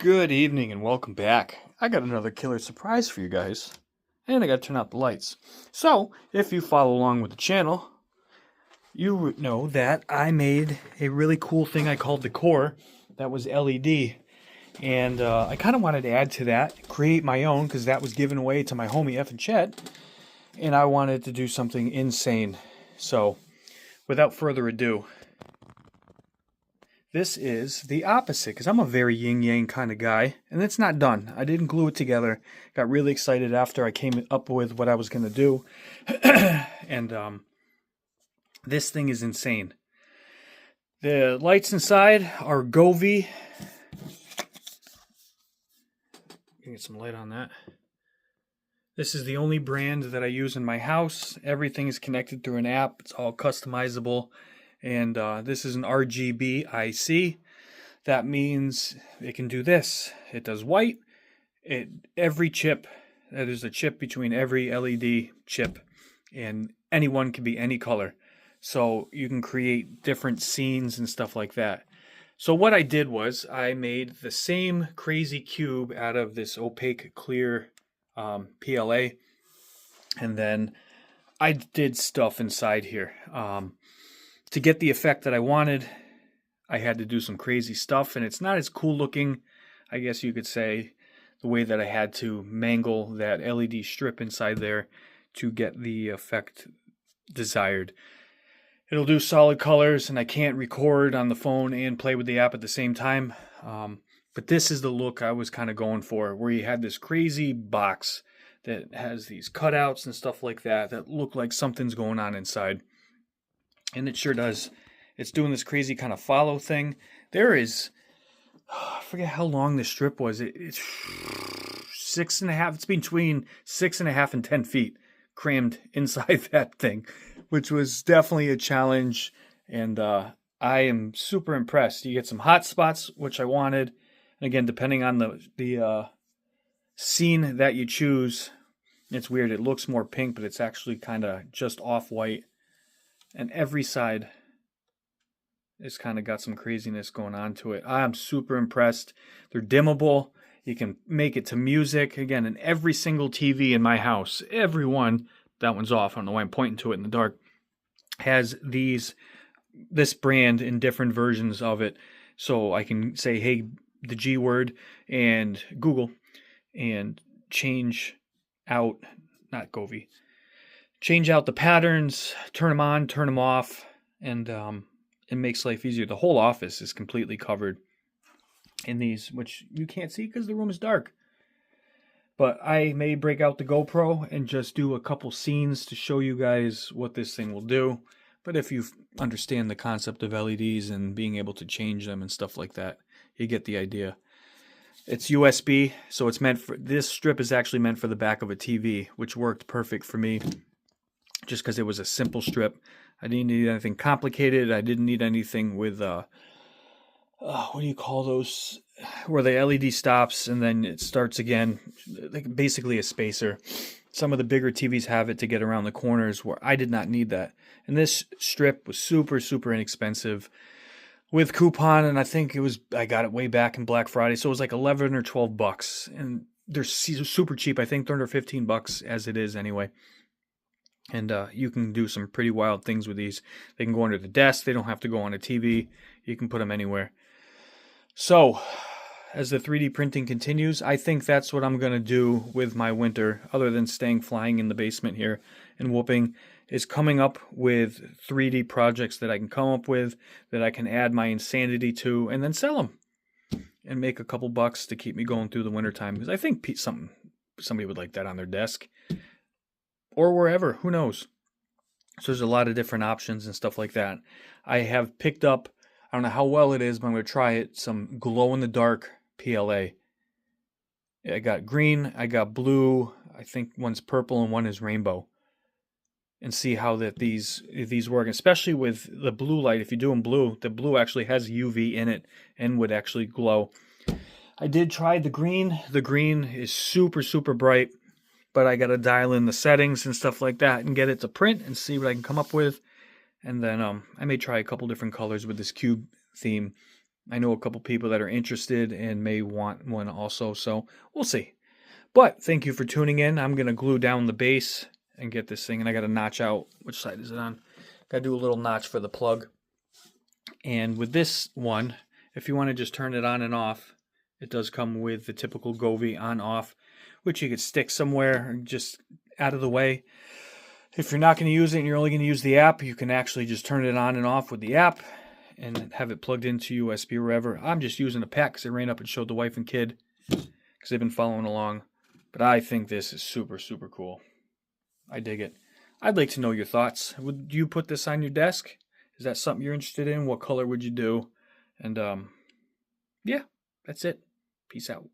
Good evening and welcome back. I got another killer surprise for you guys. And I got to turn out the lights. So, if you follow along with the channel, you know that I made a really cool thing I called the core that was LED. And I kind of wanted to add to that, create my own, because that was given away to my homie Effin chet. And I wanted to do something insane. So, without further ado, this is the opposite, because I'm a very yin-yang kind of guy, and it's not done. I didn't glue it together. Got really excited after I came up with what I was going to do. And this thing is insane. The lights inside are goovee. Get some light on that. This is the only brand that I use in my house. Everything is connected through an app. It's all customizable. And this is an rgbic. That means it can do this. It does white. Every chip, there's a chip between every LED chip, and any one can be any color. So you can create different scenes and stuff like that. So what I did was I made the same crazy cube out of this opaque clear PLA, and then I did stuff inside here. To get the effect that I wanted, I had to do some crazy stuff, and it's not as cool looking, I guess you could say, the way that I had to mangle that LED strip inside there to get the effect desired. It'll do solid colors, and I can't record on the phone and play with the app at the same time. But this is the look I was kind of going for, where you had this crazy box that has these cutouts and stuff like that that look like something's going on inside. And it sure does. It's doing this crazy kind of follow thing. There is, I forget how long this strip was. It's 6.5. It's between 6.5 and 10 feet crammed inside that thing, which was definitely a challenge. And I am super impressed. You get some hot spots, which I wanted. And again, depending on the scene that you choose, it's weird. It looks more pink, but it's actually kind of just off-white. And every side has kind of got some craziness going on to it. I'm super impressed. They're dimmable. You can make it to music. Again, in every single TV in my house, every one, that one's off, I don't know why I'm pointing to it in the dark, has this brand in different versions of it. So I can say, hey, the G word and Google, and change out, not goovee, change out the patterns, turn them on, turn them off, and it makes life easier. The whole office is completely covered in these, which you can't see because the room is dark. But I may break out the GoPro and just do a couple scenes to show you guys what this thing will do. But if you understand the concept of LEDs and being able to change them and stuff like that, you get the idea. It's USB, so it's meant for, this strip is actually meant for the back of a TV, which worked perfect for me. Just because it was a simple strip. I didn't need anything complicated. I didn't need anything with, what do you call those? Where the LED stops and then it starts again. Like basically a spacer. Some of the bigger TVs have it to get around the corners, where I did not need that. And this strip was super, super inexpensive with coupon. And I think I got it way back in Black Friday. So it was like 11 or 12 bucks. And they're super cheap. I think they're under 15 bucks as it is anyway. And you can do some pretty wild things with these. They can go under the desk. They don't have to go on a TV. You can put them anywhere. So, as the 3D printing continues, I think that's what I'm going to do with my winter, other than staying flying in the basement here and whooping, is coming up with 3D projects that I can come up with, that I can add my insanity to, and then sell them. And make a couple bucks to keep me going through the wintertime. Because I think somebody would like that on their desk. Or wherever, who knows? So there's a lot of different options and stuff like that. I have picked up, I don't know how well it is, but I'm going to try it, some glow-in-the-dark PLA. I got green, I got blue, I think one's purple and one is rainbow. And see how these work, especially with the blue light. If you do them blue, the blue actually has UV in it and would actually glow. I did try the green. The green is super, super bright. But I got to dial in the settings and stuff like that and get it to print and see what I can come up with. And then I may try a couple different colors with this cube theme. I know a couple people that are interested and may want one also, so we'll see. But thank you for tuning in. I'm going to glue down the base and get this thing, and I got to notch out, which side is it on? Got to do a little notch for the plug. And with this one, if you want to just turn it on and off, it does come with the typical goovee on off, which you could stick somewhere just out of the way. If you're not going to use it and you're only going to use the app, you can actually just turn it on and off with the app and have it plugged into USB or wherever. I'm just using a pack because I ran up and showed the wife and kid because they've been following along. But I think this is super, super cool. I dig it. I'd like to know your thoughts. Would you put this on your desk? Is that something you're interested in? What color would you do? And yeah, that's it. Peace out.